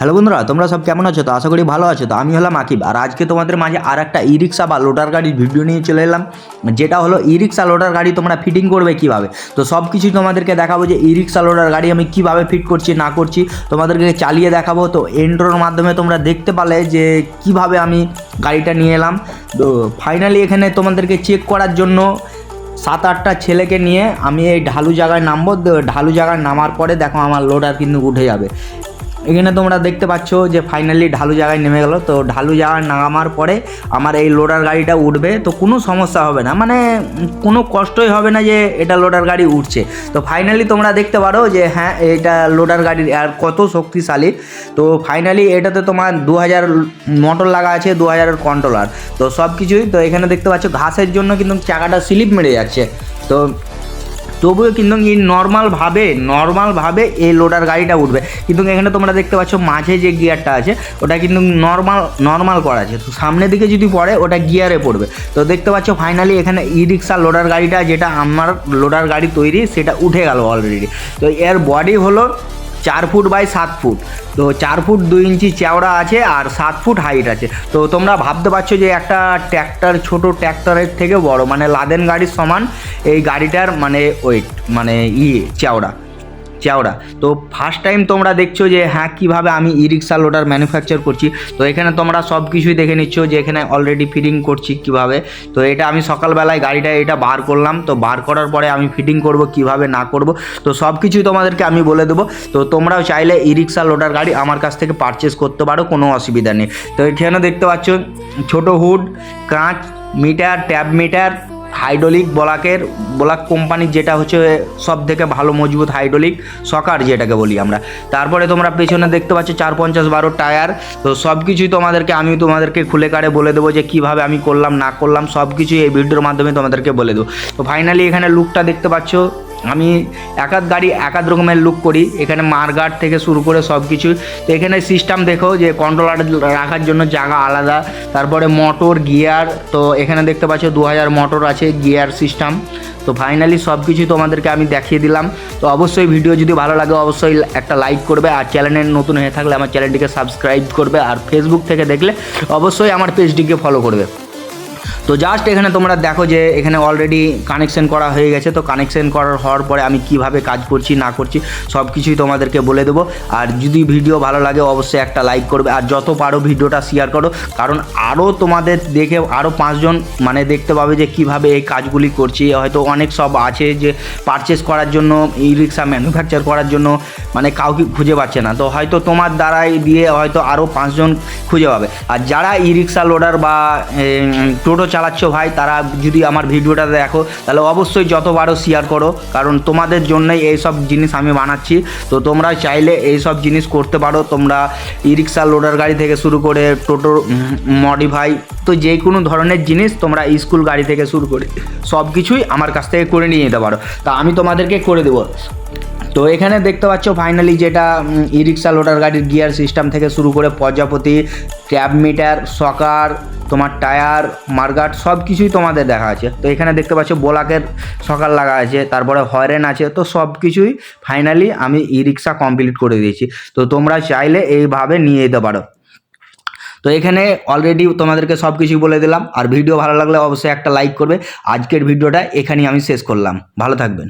Hello বন্ধুরা, তোমরা সব কেমন আছো? তো আশা করি ভালো আছো। তো আমি হলাম আকিব, আর আজকে তোমাদের মাঝে আর একটা ই রিক্সা বা লোডার গাড়ির ভিডিও নিয়ে চলে এলাম, যেটা হলো ই রিক্সা লোডার গাড়ি তোমরা ফিটিং করবে কীভাবে। তো সব কিছুই তোমাদেরকে দেখাবো যে ই রিক্সা লোডার গাড়ি আমি কীভাবে ফিট করছি না করছি, তোমাদেরকে চালিয়ে দেখাবো। তো এন্ট্রোর মাধ্যমে তোমরা দেখতে পালে যে কীভাবে আমি গাড়িটা নিয়ে এলাম। তো ফাইনালি এখানে তোমাদেরকে চেক করার জন্য 7-8টা ছেলেকে নিয়ে আমি এই ঢালু জায়গায় নামবো। ঢালু জায়গায় নামার পরে দেখো আমার লোডার কিন্তু উঠে যাবে। এখানে তোমরা দেখতে পাচ্ছ যে ফাইনালি ঢালু জায়গায় নেমে গেল। তো ঢালু জায়গায় নামার পরে আমার এই লোডার গাড়িটা উঠবে, তো কোনো সমস্যা হবে না, মানে কোনো কষ্টই হবে না যে এটা লোডার গাড়ি উঠছে। তো ফাইনালি তোমরা দেখতে পারো যে হ্যাঁ, এটা লোডার গাড়ির আর কত শক্তিশালী। তো ফাইনালি এটাতে তোমার 2000 মোটর লাগা আছে, 2000-এর কন্ট্রোলার, তো সব কিছুই। তো এখানে দেখতে পাচ্ছ ঘাসের জন্য কিন্তু চাকাটা স্লিপ মেরে যাচ্ছে। তো তবুও কিন্তু এই নর্মালভাবে এই লোডার গাড়িটা উঠবে। কিন্তু এখানে তোমরা দেখতে পাচ্ছ মাঝে যে গিয়ারটা আছে ওটা কিন্তু নর্মাল করা আছে, তো সামনের দিকে যদি পড়ে ওটা গিয়ারে পড়বে। তো দেখতে পাচ্ছ ফাইনালি এখানে ই রিক্সা লোডার গাড়িটা, যেটা আমার লোডার গাড়ি তৈরি, সেটা উঠে গেল অলরেডি। তো এর বডি হলো 4 ফুট বাই 7 ফুট, তো 4 ফুট 2 ইঞ্চি চওড়া আছে আর 7 ফুট হাইট আছে। তো তোমরা ভাবতে পারছো যে একটা ট্র্যাক্টর, ছোট ট্র্যাক্টরের থেকে বড়, মানে লাদেন গাড়ির সমান এই গাড়িটার মানে ওয়েট, মানে চওড়া। তো ফার্স্ট টাইম তোমরা দেখছো যে হ্যাঁ কীভাবে আমি ই রিক্সা লোডার ম্যানুফ্যাকচার করছি। তো এখানে তোমরা সব কিছুই দেখে নিচ্ছ যে এখানে অলরেডি ফিটিং করছি কীভাবে। তো এটা আমি সকালবেলায় গাড়িটা এটা বার করলাম, তো বার করার পরে আমি ফিটিং করব কীভাবে না করব, তো সব কিছুই তোমাদেরকে আমি বলে দেবো। তো তোমরাও চাইলে ই রিক্সা লোডার গাড়ি আমার কাছ থেকে পারচেস করতে পারো, কোনো অসুবিধা নেই। তো এখানে দেখতে পাচ্ছ ছোট হুড, কাঁচ, meter, tab meter, hydraulic block কোম্পানির, যেটা হচ্ছে সব থেকে ভালো মজবুত হাইড্রোলিক সকার যেটাকে বলি আমরা। তারপরে তোমরা পেছনে দেখতে পাচ্ছ 450-12 টায়ার। তো সব কিছুই আমি তোমাদেরকে খুলে কাড়ে বলে দেবো যে কীভাবে আমি করলাম না করলাম, সব কিছুই এই ভিডিওর মাধ্যমে তোমাদেরকে বলে দেবো। তো ফাইনালি এখানে লুকটা দেখতে পাচ্ছ, আমি একাধ গাড়ি একাধ রকমের লুক করি, এখানে মারগার্ড থেকে শুরু করে সব কিছু। তো এখানে সিস্টেম দেখো যে কন্ট্রোলার রাখার জন্য জায়গা আলাদা, তারপরে মোটর, গিয়ার। তো এখানে দেখতে পাচ্ছ 2000 মোটর আছে, গিয়ার সিস্টেম। তো ফাইনালি সব কিছু তোমাদেরকে আমি দেখিয়ে দিলাম। তো অবশ্যই ভিডিও যদি ভালো লাগে অবশ্যই একটা লাইক করবে, আর চ্যানেলে নতুন হয়ে থাকলে আমার চ্যানেলটিকে সাবস্ক্রাইব করবে, আর ফেসবুক থেকে দেখলে অবশ্যই আমার পেজটিকে ফলো করবে। তো জাস্ট এখানে তোমরা দেখো যে এখানে অলরেডি কানেকশন করা হয়ে গেছে। তো কানেকশন হওয়ার পরে আমি কিভাবে কাজ করছি না করছি সব কিছুই তোমাদেরকে বলে দেবো। আর যদি ভিডিও ভালো লাগে অবশ্যই একটা লাইক করবে, আর যত পারো ভিডিওটা শেয়ার করো, কারণ আরও তোমাদের দেখে আরও 5 জন মানে দেখতে পাবে যে কিভাবে এই কাজগুলি করছি। হয়তো অনেক সব আছে যে পারচেস করার জন্য, ই রিক্সা ম্যানুফ্যাকচার করার জন্য মানে কাউকে খুঁজে পাচ্ছে না, তো হয়তো তোমার দ্বারাই দিয়ে হয়তো আরও 5 জন খুঁজে পাবে। আর যারা ই রিক্সা লোডার বা টোটো চালাচ্ছ ভাই, তারা যদি আমার ভিডিওটা দেখো তাহলে অবশ্যই যত পারো শেয়ার করো, কারণ তোমাদের জন্যই এই সব জিনিস আমি বানাচ্ছি। তো তোমরা চাইলে এই সব জিনিস করতে পারো। তোমরা ই রিক্সা লোডার গাড়ি থেকে শুরু করে টোটো মডিফাই, তো যে কোনো ধরনের জিনিস তোমরা স্কুল গাড়ি থেকে শুরু করে সব কিছুই আমার কাছ থেকে করে নিয়ে যেতে পারো, তা আমি তোমাদেরকে করে দেবো। তো এখানে দেখতে পাচ্ছ ফাইনালি যেটা ই রিক্সা লোডার গাড়ির গিয়ার সিস্টেম থেকে শুরু করে প্রজাপতি, ট্যাব মিটার, সকার, তোমার টায়ার, মার্গার্ড, সব কিছুই তোমাদের দেখা আছে। তো এখানে দেখতে পাচ্ছ ব্লকের সকার লাগা আছে, তারপরে হরেন আছে। তো সব কিছুই ফাইনালি আমি ই রিক্সা কমপ্লিট করে দিয়েছি। তো তোমরা চাইলে এইভাবে নিয়ে যেতে পারো। তো এখানে অলরেডি তোমাদেরকে সব কিছুই বলে দিলাম, আর ভিডিও ভালো লাগলে অবশ্যই একটা লাইক করবে। আজকের ভিডিওটা এখানেই আমি শেষ করলাম, ভালো থাকবেন।